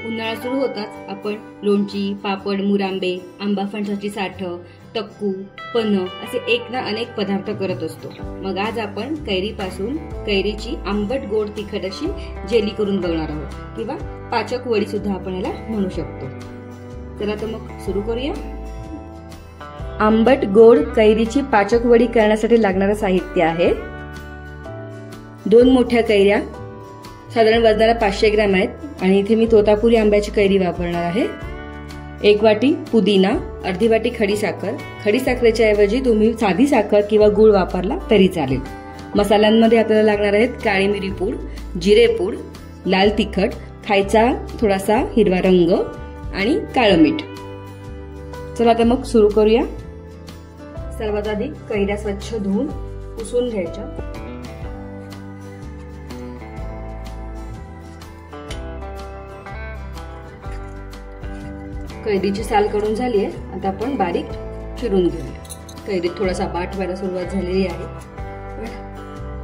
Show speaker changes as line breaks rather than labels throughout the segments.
उन्हाळा सुरू होताच आपण लोणची, पापड, मुरांबे, आंबा फणसाची साठ, तक्कू, पन्ह असे एक ना अनेक पदार्थ करत असतो। मग आज आपण कैरीपासून कैरीची आंबट गोड तिखट अशी जेली करून बघणार आहोत किंवा पाचक वडी सुद्धा आपण याला म्हणू शकतो। चला तर मग सुरू करूया। आंबट गोड कैरीची पाचक वडी करण्यासाठी लागणारे साहित्य आहे 2 मोठ्या कैऱ्या, साधारण वजनाला 500 ग्रॅम आहेत आणि इथे मी तोतापुरी आंब्याची कैरी वापरणार आहे। 1 वाटी पुदिना, अर्धी वाटी खडीसाखर, खडीसाखरेच्या ऐवजी तुम्ही साधी साखर किंवा गूळ वापरला तरी चालेल। मसाल्यांमध्ये आपल्याला लागणार आहेत काळी मिरी पूड, जिरे पूड, लाल तिखट, खायचा थोडासा हिरवा रंग आणि काळं मीठ। चला तर मग सुरू करूया। सर्वात आधी कैऱ्या स्वच्छ धुवून पुसून घ्यायच्या। कैरीची साल काढून झाली आहे, आता आपण बारीक चिरून घेऊया। कैरीत थोडासा बाट व्हायला सुरुवात झालेली आहे,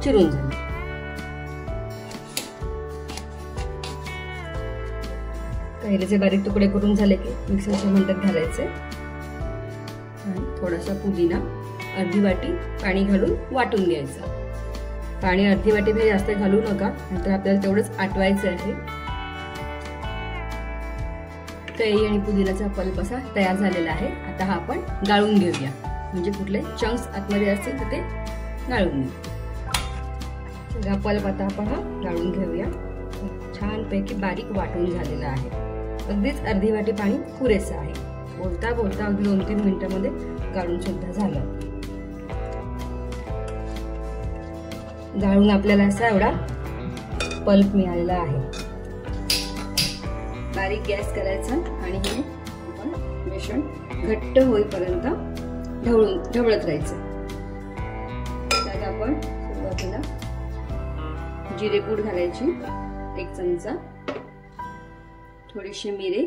चिरून झाली। कैरीचे बारीक तुकडे करून झाले की मिक्सरच्या भांड्यात घालायचे आणि थोडासा पुदिना, अर्धी वाटी पाणी घालून वाटून घ्यायचं। पाणी अर्धी वाटी जास्त घालू नका, नाहीतर आपल्याला तेवढंच आटवायचं आहे। कैरी आणि पुदिनाचा पल्प असा तयार झालेला आहे। आता हा आपण गाळून घेऊया, म्हणजे कुठले चंक्स आतमध्ये असतील तर ते गाळून घेऊ। पल्प आता आपण हा गाळून घेऊया। छानपैकी बारीक वाटून झालेला आहे। अगदीच अर्धी वाटी पाणी पुरेसं आहे। बोलता बोलता अगदी 2-3 मिनिटांमध्ये गाळून सुद्धा झालं। गाळून आपल्याला असा एवढा पल्प मिळालेला आहे। बारीक गॅस करायचा आणि हे आपण मिश्रण घट्ट होईपर्यंत ढवळत राहायचं। त्यात आपण सुरुवातीला जिरे पूड घालायची 1 चमचा, थोडीशी मिरे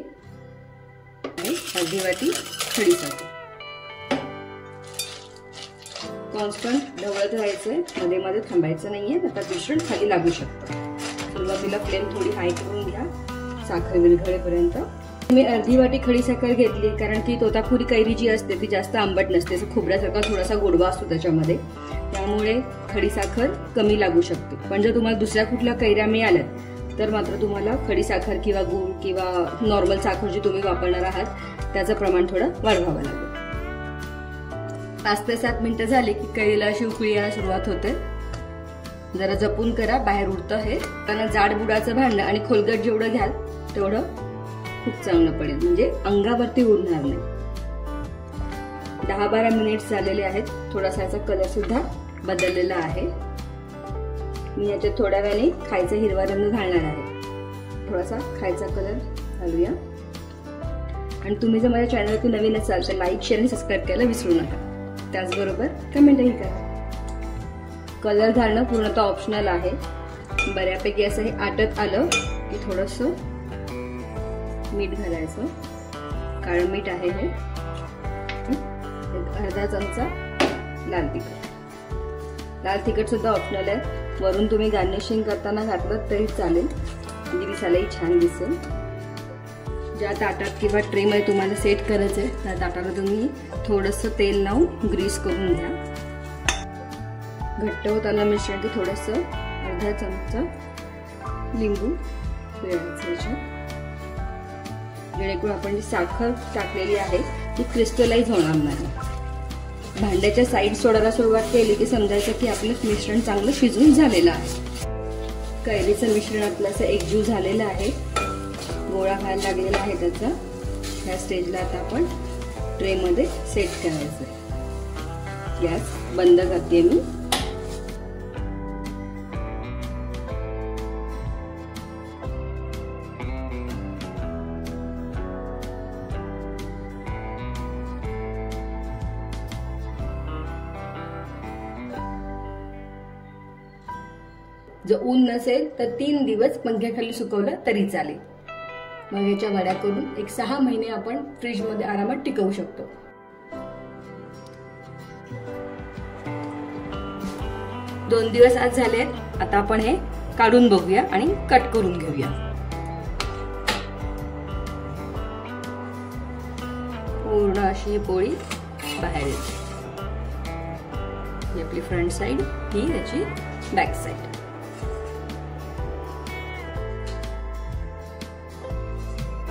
आणि अर्धी वाटी खडीसाखर। कॉन्स्टंट ढवळत राहायचंय, मध्ये मध्ये थांबायचं नाहीये, आता मिश्रण खाली लागू शकतं। सुरुवातीला फ्लेम थोडी हाय करून घ्या, साखर विरघळेपर्यंत। मी अर्धी वाटी खडीसाखर घेतली, कारण की तोतापुरी कैरी जी असते ती जास्त आंबट नसते, खोबऱ्यासारखा थोडासा गोडवा असतो त्याच्यामध्ये, त्यामुळे खडीसाखर कमी लागू शकते। पण जर तुम्हाला दुसऱ्या कुठल्या कैऱ्या मिळाल्यात तर मात्र तुम्हाला खडीसाखर किंवा गूळ किंवा नॉर्मल साखर जी तुम्ही वापरणार आहात त्याचं प्रमाण थोडं वाढवावं लागेल। 5 ते 7 मिनिटं झाली की कैरीला अशी उकळी यायला सुरुवात होते। जरा जपून करा, बाहेर उडतं हे। त्यांना जाड बुडाचं भांडं आणि खोलगट जेवढं घ्याल तेवढं खूप चांगलं पडेल, म्हणजे अंगावरती उडणार नाही। 10-12 मिनिट झालेले आहेत। थोडासा याचा कलर सुद्धा बदललेला आहे। मी याच्यात थोड्या वेळाने खायचा हिरवा रंग घालणार आहे। थोडासा खायचा कलर घालूया। आणि तुम्ही जर माझ्या चॅनलवरती नवीन असाल तर लाईक, शेअर आणि सबस्क्राईब करायला विसरू नका। त्याचबरोबर कमेंटही करा। कलर घालणं पूर्णतः ऑप्शनल आहे। बऱ्यापैकी असं हे आटत आलं की थोडंसं मीठ घालायचं, काळं मीठ आहे हे, अर्धा चमचा लाल तिखट। लाल तिखट सुद्धा ऑप्शनल आहे, वरून तुम्ही गार्निशिंग करताना घातलं तरी चालेल, म्हणजे दिसायलाही छान दिसेल। ज्या ताटात किंवा ट्रेमध्ये तुम्हाला सेट करायचं आहे त्या ताटाला तुम्ही थोडंसं तेल लावून ग्रीस करून घ्या। घट्ट होताना मिश्रण की थोडंसं अर्धा चमचा लिंबू पिळायचं, जेणेकरून आपण जी साखर टाकलेली आहे ती क्रिस्टलाइज होणार नाही। भांड्याच्या साईड सोडायला सुरुवात केली की समजायचं की आपलं मिश्रण चांगलं शिजून झालेलं आहे। कैरीचं मिश्रण आपलं असं एकजीव झालेलं आहे, गोळा व्हायला लागलेला आहे त्याचा। ह्या स्टेजला आता आपण ट्रेमध्ये सेट करायचं। गॅस बंद करते मी। जर ऊन नसेल तर 3 दिवस पंख्याखाली सुकवलं तरी चालेल। मग याच्या वड्या करून 6 महिने आपण फ्रीज मध्ये आरामात टिकवू शकतो। 2 दिवस आज झाले आहेत। आता आपण हे काढून बघूया आणि कट करून घेऊया। अशी ही पोळी बाहेर येते. ही आपली फ्रंट साइड, ही याची बॅक साइड.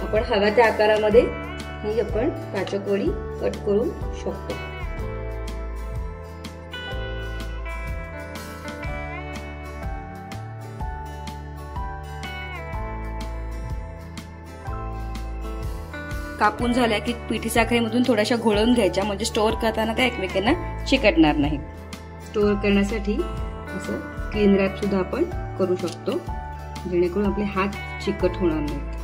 आपण हव्या त्या आकारामध्ये ही आपण काचक वडी कट करू शकतो. कापून झाल्या की पिठी साखरेमधून थोड्याशा घोळवून घ्यायच्या, म्हणजे स्टोअर करताना त्या एकमेकांना चिकटणार नाहीत. स्टोअर करण्यासाठी असं क्लीन रॅप सुद्धा आपण करू शकतो, जेणेकरून आपले हात चिकट होणार नाहीत.